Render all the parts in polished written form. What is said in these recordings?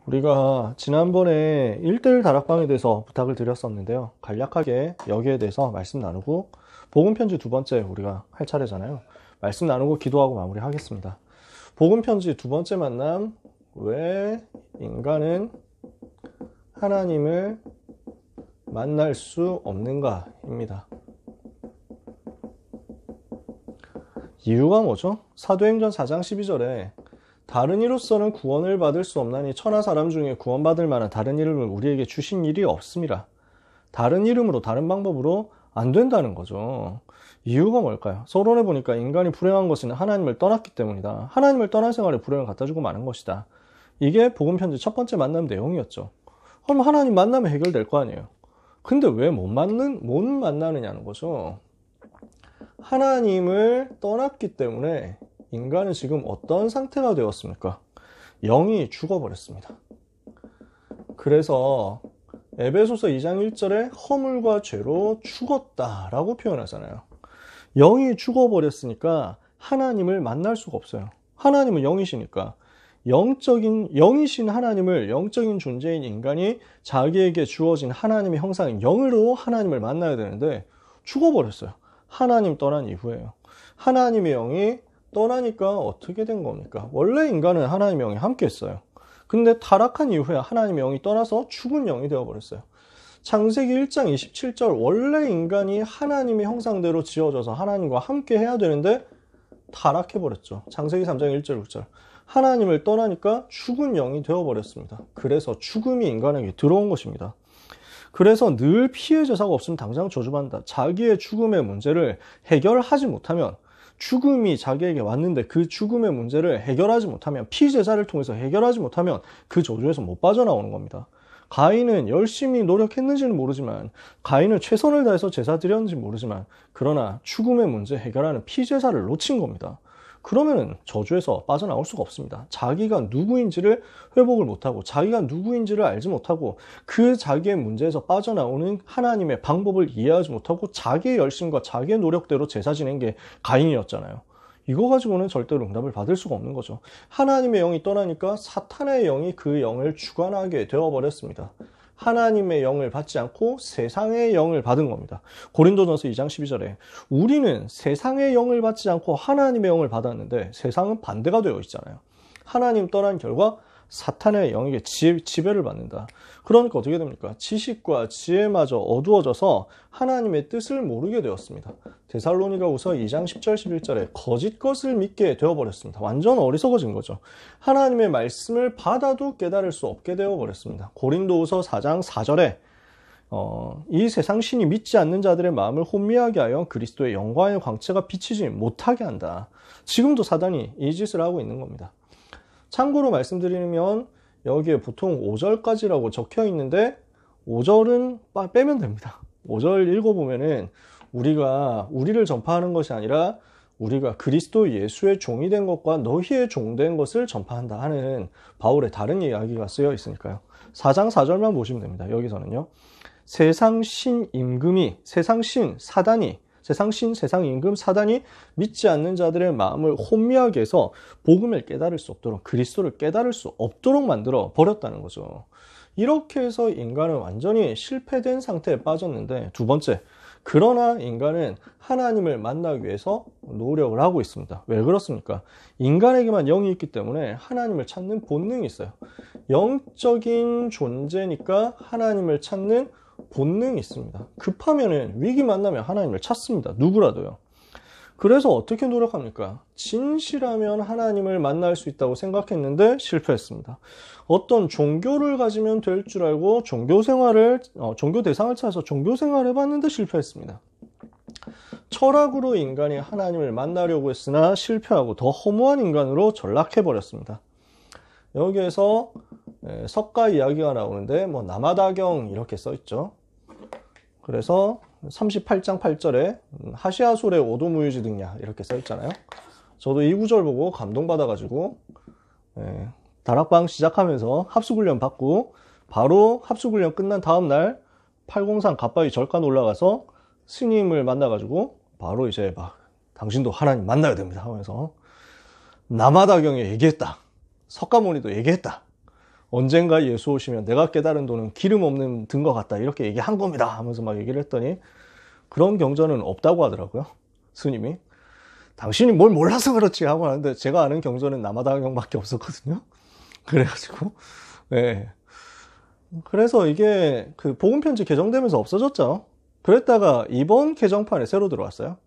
우리가 지난번에 1대1 다락방에 대해서 부탁을 드렸었는데요. 간략하게 여기에 대해서 말씀 나누고 복음편지 두 번째 우리가 할 차례잖아요. 말씀 나누고 기도하고 마무리하겠습니다. 복음편지 두 번째 만남, 왜 인간은 하나님을 만날 수 없는가입니다. 이유가 뭐죠? 사도행전 4장 12절에 다른 이로서는 구원을 받을 수 없나니 천하 사람 중에 구원받을 만한 다른 이름을 우리에게 주신 일이 없습니다. 다른 이름으로 다른 방법으로 안 된다는 거죠. 이유가 뭘까요? 서론에 보니까 인간이 불행한 것은 하나님을 떠났기 때문이다. 하나님을 떠난 생활에 불행을 갖다 주고 마는 것이다. 이게 복음편지 첫 번째 만남 내용이었죠. 그럼 하나님 만나면 해결될 거 아니에요. 근데 왜 못 만나느냐는 거죠. 하나님을 떠났기 때문에 인간은 지금 어떤 상태가 되었습니까? 영이 죽어버렸습니다. 그래서 에베소서 2장 1절에 허물과 죄로 죽었다라고 표현하잖아요. 영이 죽어버렸으니까 하나님을 만날 수가 없어요. 하나님은 영이시니까 영이신 하나님을, 영적인 존재인 인간이 자기에게 주어진 하나님의 형상인 영으로 하나님을 만나야 되는데 죽어버렸어요. 하나님 떠난 이후에요. 하나님의 영이 떠나니까 어떻게 된 겁니까? 원래 인간은 하나님의 영이 함께 했어요. 근데 타락한 이후에 하나님의 영이 떠나서 죽은 영이 되어버렸어요. 창세기 1장 27절, 원래 인간이 하나님의 형상대로 지어져서 하나님과 함께 해야 되는데 타락해버렸죠. 창세기 3장 1절 6절. 하나님을 떠나니까 죽은 영이 되어버렸습니다. 그래서 죽음이 인간에게 들어온 것입니다. 그래서 늘 피해 제사가 없으면 당장 저주받는다. 자기의 죽음의 문제를 해결하지 못하면, 죽음이 자기에게 왔는데 그 죽음의 문제를 해결하지 못하면, 피제사를 통해서 해결하지 못하면 그 저주에서 못 빠져나오는 겁니다. 가인은 열심히 노력했는지는 모르지만, 가인은 최선을 다해서 제사 드렸는지 모르지만, 그러나 죽음의 문제 해결하는 피제사를 놓친 겁니다. 그러면 저주에서 빠져나올 수가 없습니다. 자기가 누구인지를 회복을 못하고, 자기가 누구인지를 알지 못하고, 그 자기의 문제에서 빠져나오는 하나님의 방법을 이해하지 못하고 자기의 열심과 자기의 노력대로 제사 지낸 게 가인이었잖아요. 이거 가지고는 절대로 응답을 받을 수가 없는 거죠. 하나님의 영이 떠나니까 사탄의 영이 그 영을 주관하게 되어버렸습니다. 하나님의 영을 받지 않고 세상의 영을 받은 겁니다. 고린도전서 2장 12절에 우리는 세상의 영을 받지 않고 하나님의 영을 받았는데 세상은 반대가 되어 있잖아요. 하나님 떠난 결과 사탄의 영에게 지배를 받는다. 그러니까 어떻게 됩니까? 지식과 지혜마저 어두워져서 하나님의 뜻을 모르게 되었습니다. 데살로니가후서 2장 10절 11절에 거짓 것을 믿게 되어버렸습니다. 완전 어리석어진 거죠. 하나님의 말씀을 받아도 깨달을 수 없게 되어버렸습니다. 고린도후서 4장 4절에 이 세상 신이 믿지 않는 자들의 마음을 혼미하게 하여 그리스도의 영광의 광채가 비치지 못하게 한다. 지금도 사단이 이 짓을 하고 있는 겁니다. 참고로 말씀드리면 여기에 보통 5절까지라고 적혀 있는데 5절은 빼면 됩니다. 5절 읽어보면은 우리를 전파하는 것이 아니라 우리가 그리스도 예수의 종이 된 것과 너희의 종 된 것을 전파한다 하는 바울의 다른 이야기가 쓰여 있으니까요. 4장 4절만 보시면 됩니다. 여기서는요. 세상 신 임금이, 세상 신 사단이, 세상 임금 사단이 믿지 않는 자들의 마음을 혼미하게 해서 복음을 깨달을 수 없도록, 그리스도를 깨달을 수 없도록 만들어 버렸다는 거죠. 이렇게 해서 인간은 완전히 실패된 상태에 빠졌는데, 두 번째, 그러나 인간은 하나님을 만나기 위해서 노력을 하고 있습니다. 왜 그렇습니까? 인간에게만 영이 있기 때문에 하나님을 찾는 본능이 있어요. 영적인 존재니까 하나님을 찾는 본능이 있습니다. 급하면은 위기 만나면 하나님을 찾습니다. 누구라도요. 그래서 어떻게 노력합니까? 진실하면 하나님을 만날 수 있다고 생각했는데 실패했습니다. 어떤 종교를 가지면 될 줄 알고 종교 대상을 찾아서 종교 생활을 해봤는데 실패했습니다. 철학으로 인간이 하나님을 만나려고 했으나 실패하고 더 허무한 인간으로 전락해버렸습니다. 여기에서 석가 이야기가 나오는데 남아다경 이렇게 써있죠. 그래서 38장 8절에 하시아솔의 오도무유지 등야 이렇게 써있잖아요. 저도 이 구절 보고 감동받아가지고 다락방 시작하면서 합숙훈련 받고 바로 합숙훈련 끝난 다음날 803 갓바위 절간 올라가서 스님을 만나가지고 바로 이제 당신도 하나님 만나야 됩니다 하면서 남아다경에 얘기했다. 석가모니도 얘기했다. 언젠가 예수 오시면 내가 깨달은 도는 기름 없는 등과 같다 이렇게 얘기한 겁니다 하면서 막 얘기를 했더니 그런 경전은 없다고 하더라고요. 스님이. 당신이 뭘 몰라서 그렇지 하고 하는데 제가 아는 경전은 남아당형밖에 없었거든요. 그래가지고 네. 그래서 이게 그 복음편지 개정되면서 없어졌죠. 그랬다가 이번 개정판에 새로 들어왔어요.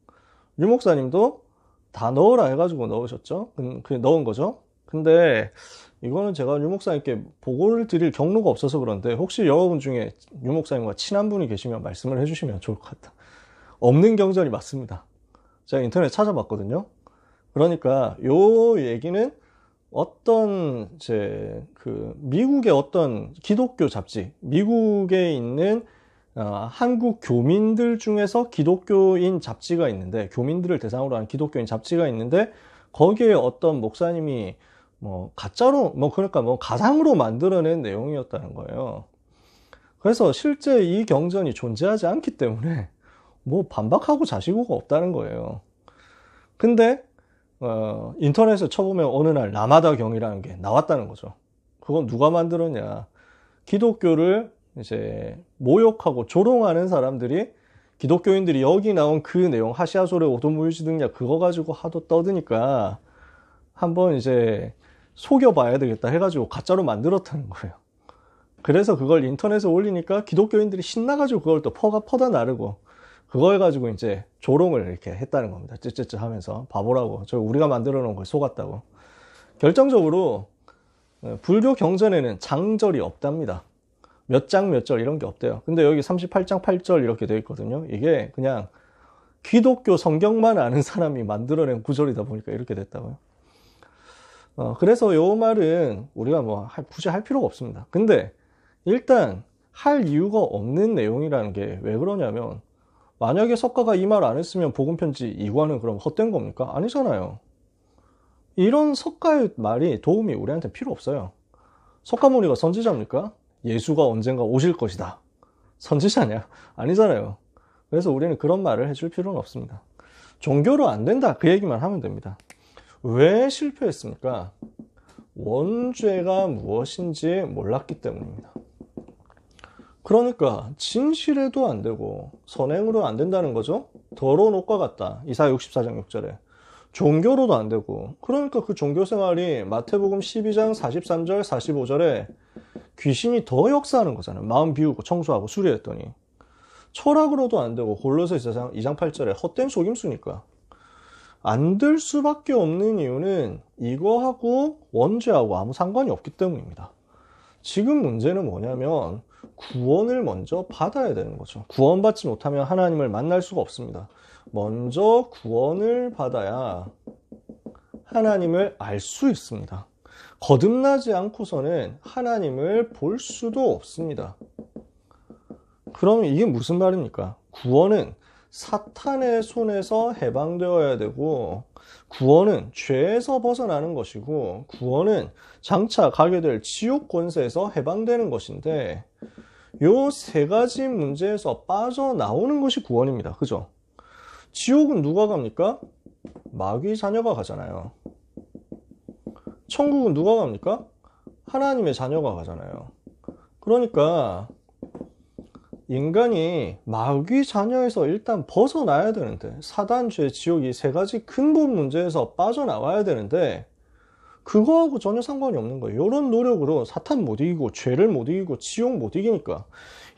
유 목사님도 다 넣으라 해가지고 넣으셨죠. 넣은 거죠. 근데 이거는 제가 유 목사님께 보고를 드릴 경로가 없어서 그런데 혹시 여러분 중에 유 목사님과 친한 분이 계시면 말씀을 해주시면 좋을 것 같다. 없는 경전이 맞습니다. 제가 인터넷 찾아봤거든요. 그러니까 요 얘기는 어떤 미국의 어떤 기독교 잡지, 미국에 있는 한국 교민들 중에서 기독교인 잡지가 있는데, 교민들을 대상으로 한 기독교인 잡지가 있는데, 거기에 어떤 목사님이 가짜로 그러니까 가상으로 만들어낸 내용이었다는 거예요. 그래서 실제 이 경전이 존재하지 않기 때문에 반박하고 자시고가 없다는 거예요. 근데 인터넷에 쳐보면 어느 날 라마다경이라는 게 나왔다는 거죠. 그건 누가 만들었냐? 기독교를 이제 모욕하고 조롱하는 사람들이, 기독교인들이 여기 나온 그 내용, 하시아솔의 오도무유지등야 그거 가지고 하도 떠드니까 한번 이제 속여봐야 되겠다 해가지고 가짜로 만들었다는 거예요. 그래서 그걸 인터넷에 올리니까 기독교인들이 신나가지고 그걸 또 퍼다 나르고 그거 해가지고 이제 조롱을 이렇게 했다는 겁니다. 쯔쯔쯔 하면서 바보라고, 우리가 만들어 놓은 걸 속았다고. 결정적으로 불교 경전에는 장절이 없답니다. 몇 장 몇 절 이런 게 없대요. 근데 여기 38장 8절 이렇게 되어 있거든요. 이게 그냥 기독교 성경만 아는 사람이 만들어낸 구절이다 보니까 이렇게 됐다고요. 그래서 요 말은 우리가 굳이 할 필요가 없습니다. 근데 일단 할 이유가 없는 내용이라는 게 왜 그러냐면, 만약에 석가가 이 말 안 했으면 복음편지 2관은 그럼 헛된 겁니까? 아니잖아요. 이런 석가의 말이 도움이 우리한테 필요 없어요. 석가모니가 선지자입니까? 예수가 언젠가 오실 것이다. 선지자냐? 아니잖아요. 그래서 우리는 그런 말을 해줄 필요는 없습니다. 종교로 안 된다 그 얘기만 하면 됩니다. 왜 실패했습니까? 원죄가 무엇인지 몰랐기 때문입니다. 그러니까 진실에도 안 되고 선행으로 안 된다는 거죠. 더러운 옷과 같다. 이사야 64장 6절에. 종교로도 안 되고, 그러니까 그 종교생활이 마태복음 12장 43절 45절에 귀신이 더 역사하는 거잖아요. 마음 비우고 청소하고 수리했더니. 철학으로도 안 되고 골로새서 2장 8절에 헛된 속임수니까. 안 될 수밖에 없는 이유는 이거하고 원죄하고 아무 상관이 없기 때문입니다. 지금 문제는 뭐냐면 구원을 먼저 받아야 되는 거죠. 구원받지 못하면 하나님을 만날 수가 없습니다. 먼저 구원을 받아야 하나님을 알 수 있습니다. 거듭나지 않고서는 하나님을 볼 수도 없습니다. 그러면 이게 무슨 말입니까? 구원은 사탄의 손에서 해방되어야 되고, 구원은 죄에서 벗어나는 것이고, 구원은 장차 가게 될 지옥 권세에서 해방되는 것인데, 요 세 가지 문제에서 빠져나오는 것이 구원입니다. 그죠? 지옥은 누가 갑니까? 마귀 자녀가 가잖아요. 천국은 누가 갑니까? 하나님의 자녀가 가잖아요. 그러니까 인간이 마귀 자녀에서 일단 벗어나야 되는데, 사단, 죄, 지옥 이 세 가지 근본 문제에서 빠져나와야 되는데 그거하고 전혀 상관이 없는 거예요. 이런 노력으로 사탄 못 이기고 죄를 못 이기고 지옥 못 이기니까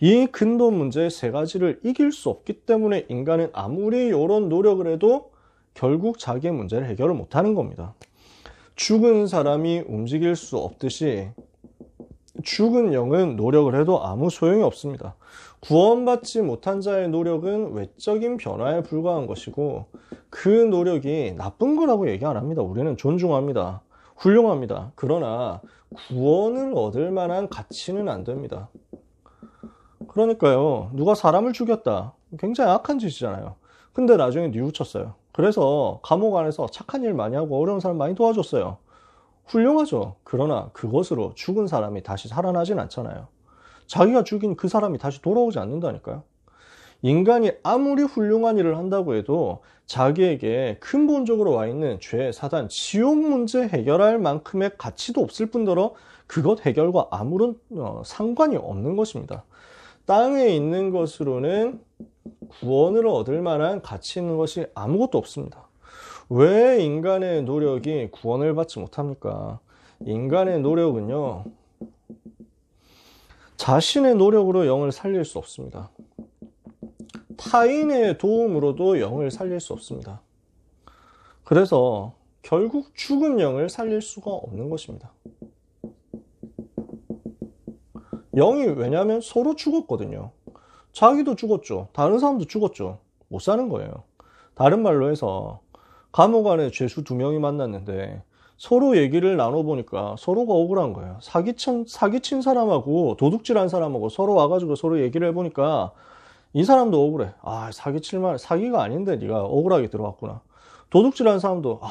이 근본 문제 세 가지를 이길 수 없기 때문에 인간은 아무리 이런 노력을 해도 결국 자기의 문제를 해결을 못하는 겁니다. 죽은 사람이 움직일 수 없듯이 죽은 영은 노력을 해도 아무 소용이 없습니다. 구원받지 못한 자의 노력은 외적인 변화에 불과한 것이고, 그 노력이 나쁜 거라고 얘기 안 합니다. 우리는 존중합니다. 훌륭합니다. 그러나 구원을 얻을 만한 가치는 안 됩니다. 그러니까요, 누가 사람을 죽였다. 굉장히 악한 짓이잖아요. 근데 나중에 뉘우쳤어요. 그래서 감옥 안에서 착한 일 많이 하고 어려운 사람 많이 도와줬어요. 훌륭하죠. 그러나 그것으로 죽은 사람이 다시 살아나진 않잖아요. 자기가 죽인 그 사람이 다시 돌아오지 않는다니까요. 인간이 아무리 훌륭한 일을 한다고 해도 자기에게 근본적으로 와 있는 죄, 사단, 지옥 문제 해결할 만큼의 가치도 없을 뿐더러 그것 해결과 아무런 상관이 없는 것입니다. 땅에 있는 것으로는 구원을 얻을 만한 가치 있는 것이 아무것도 없습니다. 왜 인간의 노력이 구원을 받지 못합니까? 인간의 노력은요, 자신의 노력으로 영을 살릴 수 없습니다. 타인의 도움으로도 영을 살릴 수 없습니다. 그래서 결국 죽은 영을 살릴 수가 없는 것입니다. 영이 왜냐하면 서로 죽었거든요. 자기도 죽었죠. 다른 사람도 죽었죠. 못 사는 거예요. 다른 말로 해서 감옥 안에 죄수 2명이 만났는데 서로 얘기를 나눠보니까 서로가 억울한 거예요. 사기친 사람하고 도둑질한 사람하고 서로 와가지고 서로 얘기를 해보니까 이 사람도 억울해. 아, 사기가 아닌데 네가 억울하게 들어왔구나. 도둑질한 사람도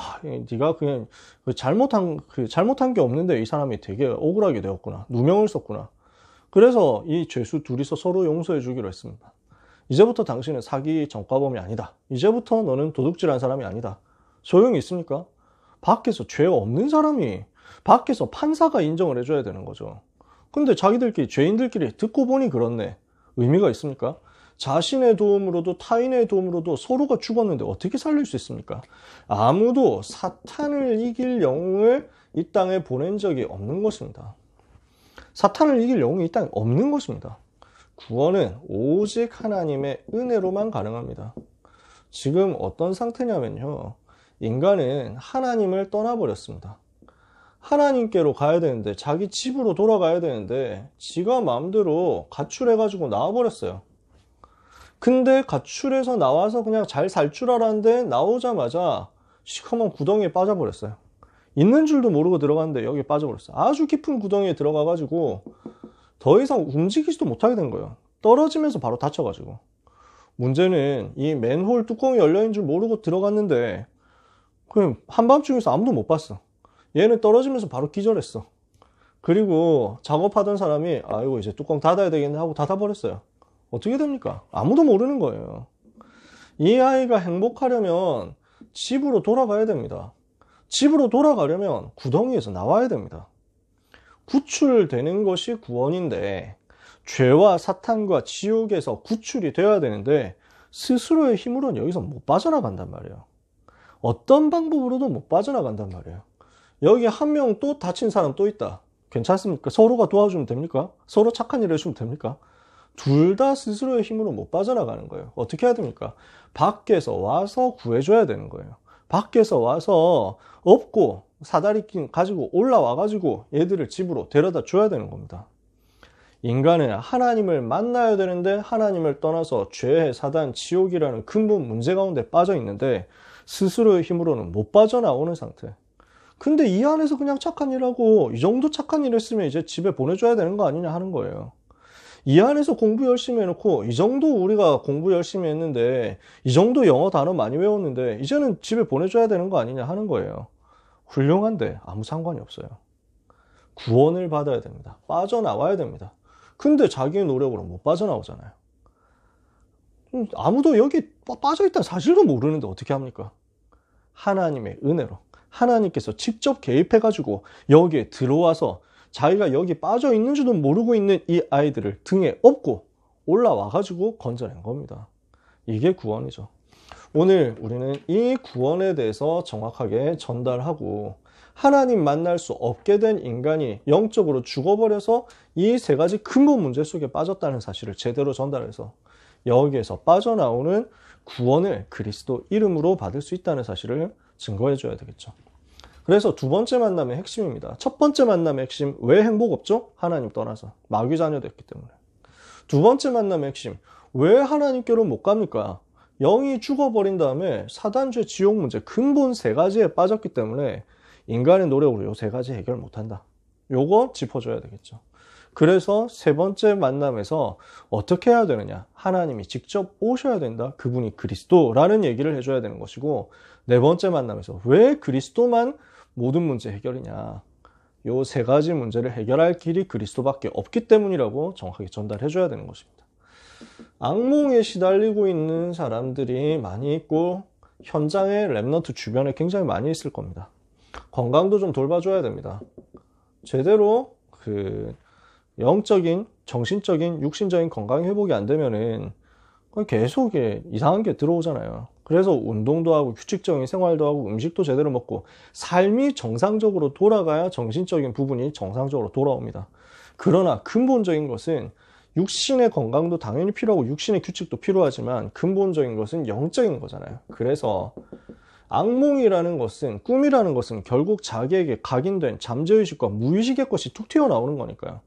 네가 그냥 잘못한 게 없는데 이 사람이 되게 억울하게 되었구나. 누명을 썼구나. 그래서 이 죄수 둘이서 서로 용서해 주기로 했습니다. 이제부터 당신은 사기 전과범이 아니다. 이제부터 너는 도둑질한 사람이 아니다. 소용이 있습니까? 밖에서 죄 없는 사람이 밖에서 판사가 인정을 해줘야 되는 거죠. 근데 자기들끼리 죄인들끼리 듣고 보니 그렇네. 의미가 있습니까? 자신의 도움으로도 타인의 도움으로도 서로가 죽었는데 어떻게 살릴 수 있습니까? 아무도 사탄을 이길 영웅을 이 땅에 보낸 적이 없는 것입니다. 사탄을 이길 영웅이 이 땅에 없는 것입니다. 구원은 오직 하나님의 은혜로만 가능합니다. 지금 어떤 상태냐면요, 인간은 하나님을 떠나버렸습니다. 하나님께로 가야 되는데, 자기 집으로 돌아가야 되는데 지가 마음대로 가출해가지고 나와버렸어요. 근데 가출해서 나와서 그냥 잘 살 줄 알았는데 나오자마자 시커먼 구덩이에 빠져버렸어요. 있는 줄도 모르고 들어갔는데 여기에 빠져버렸어요. 아주 깊은 구덩이에 들어가가지고 더 이상 움직이지도 못하게 된 거예요. 떨어지면서 바로 다쳐가지고. 문제는 이 맨홀 뚜껑이 열려있는 줄 모르고 들어갔는데 그냥 한밤중에서 아무도 못 봤어. 얘는 떨어지면서 바로 기절했어. 그리고 작업하던 사람이 아이고 이제 뚜껑 닫아야 되겠네 하고 닫아버렸어요. 어떻게 됩니까? 아무도 모르는 거예요. 이 아이가 행복하려면 집으로 돌아가야 됩니다. 집으로 돌아가려면 구덩이에서 나와야 됩니다. 구출되는 것이 구원인데 죄와 사탄과 지옥에서 구출이 되어야 되는데 스스로의 힘으로는 여기서 못 빠져나간단 말이에요. 어떤 방법으로도 못 빠져나간단 말이에요. 여기 한 명 또 다친 사람 또 있다. 괜찮습니까? 서로가 도와주면 됩니까? 서로 착한 일 해주면 됩니까? 둘 다 스스로의 힘으로 못 빠져나가는 거예요. 어떻게 해야 됩니까? 밖에서 와서 구해줘야 되는 거예요. 밖에서 와서 업고 사다리 가지고 올라와가지고 얘들을 집으로 데려다 줘야 되는 겁니다. 인간은 하나님을 만나야 되는데 하나님을 떠나서 죄의 사단, 지옥이라는 근본 문제 가운데 빠져 있는데 스스로의 힘으로는 못 빠져나오는 상태. 근데 이 안에서 그냥 착한 일하고 이 정도 착한 일 했으면 이제 집에 보내줘야 되는 거 아니냐 하는 거예요. 이 안에서 공부 열심히 해놓고 이 정도 우리가 공부 열심히 했는데 이 정도 영어 단어 많이 외웠는데 이제는 집에 보내줘야 되는 거 아니냐 하는 거예요. 훌륭한데 아무 상관이 없어요. 구원을 받아야 됩니다. 빠져나와야 됩니다. 근데 자기의 노력으로 못 빠져나오잖아요. 아무도 여기 빠져있다는 사실도 모르는데 어떻게 합니까? 하나님의 은혜로 하나님께서 직접 개입해가지고 여기에 들어와서 자기가 여기 빠져 있는지도 모르고 있는 이 아이들을 등에 업고 올라와가지고 건져낸 겁니다. 이게 구원이죠. 오늘 우리는 이 구원에 대해서 정확하게 전달하고 하나님 만날 수 없게 된 인간이 영적으로 죽어버려서 이 세 가지 근본 문제 속에 빠졌다는 사실을 제대로 전달해서 여기에서 빠져나오는 구원을 그리스도 이름으로 받을 수 있다는 사실을 증거해 줘야 되겠죠. 그래서 두 번째 만남의 핵심입니다. 첫 번째 만남의 핵심, 왜 행복 없죠? 하나님 떠나서 마귀 자녀 됐기 때문에. 두 번째 만남의 핵심, 왜 하나님께로 못 갑니까? 영이 죽어버린 다음에 사단죄, 지옥 문제 근본 세 가지에 빠졌기 때문에 인간의 노력으로 요 세 가지 해결 못한다. 요거 짚어줘야 되겠죠. 그래서 세 번째 만남에서 어떻게 해야 되느냐? 하나님이 직접 오셔야 된다. 그분이 그리스도라는 얘기를 해줘야 되는 것이고, 네 번째 만남에서 왜 그리스도만 모든 문제 해결이냐? 요 세 가지 문제를 해결할 길이 그리스도밖에 없기 때문이라고 정확하게 전달해줘야 되는 것입니다. 악몽에 시달리고 있는 사람들이 많이 있고 현장에 랩넌트 주변에 굉장히 많이 있을 겁니다. 건강도 좀 돌봐줘야 됩니다. 제대로 그 영적인, 정신적인, 육신적인 건강 회복이 안 되면은 계속 이상한 게 들어오잖아요. 그래서 운동도 하고 규칙적인 생활도 하고 음식도 제대로 먹고 삶이 정상적으로 돌아가야 정신적인 부분이 정상적으로 돌아옵니다. 그러나 근본적인 것은 육신의 건강도 당연히 필요하고 육신의 규칙도 필요하지만 근본적인 것은 영적인 거잖아요. 그래서 악몽이라는 것은, 꿈이라는 것은 결국 자기에게 각인된 잠재의식과 무의식의 것이 툭 튀어나오는 거니까요.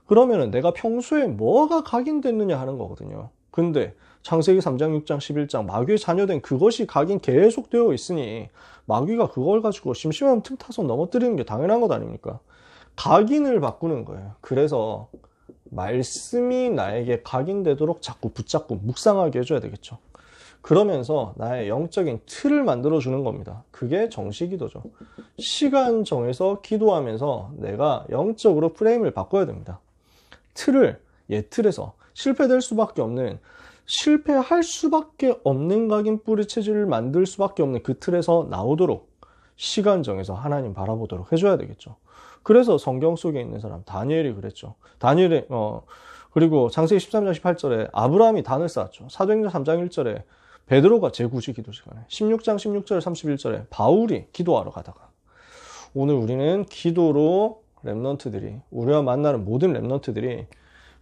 그러면은 내가 평소에 뭐가 각인됐느냐 하는 거거든요. 근데 창세기 3장, 6장, 11장 마귀의 자녀된 그것이 각인 계속 되어 있으니 마귀가 그걸 가지고 심심하면 틈 타서 넘어뜨리는 게 당연한 것 아닙니까? 각인을 바꾸는 거예요. 그래서 말씀이 나에게 각인되도록 자꾸 붙잡고 묵상하게 해줘야 되겠죠. 그러면서 나의 영적인 틀을 만들어주는 겁니다. 그게 정시기도죠. 시간 정해서 기도하면서 내가 영적으로 프레임을 바꿔야 됩니다. 틀을 틀에서 실패할 수밖에 없는 각인 뿌리 체질을 만들 수밖에 없는 그 틀에서 나오도록 시간 정해서 하나님 바라보도록 해줘야 되겠죠. 그래서 성경 속에 있는 사람 다니엘이 그랬죠. 그리고 창세기 13장 18절에 아브라함이 단을 쌓았죠. 사도행전 3장 1절에 베드로가 제9지 기도 시간에 16장 16절 31절에 바울이 기도하러 가다가 오늘 우리는 기도로 렘넌트들이 우리와 만나는 모든 렘넌트들이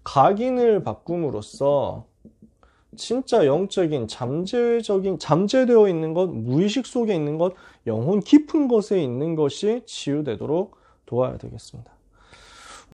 각인을 바꿈으로써 진짜 영적인 잠재되어 있는 것, 무의식 속에 있는 것, 영혼 깊은 것에 있는 것이 치유되도록 도와야 되겠습니다.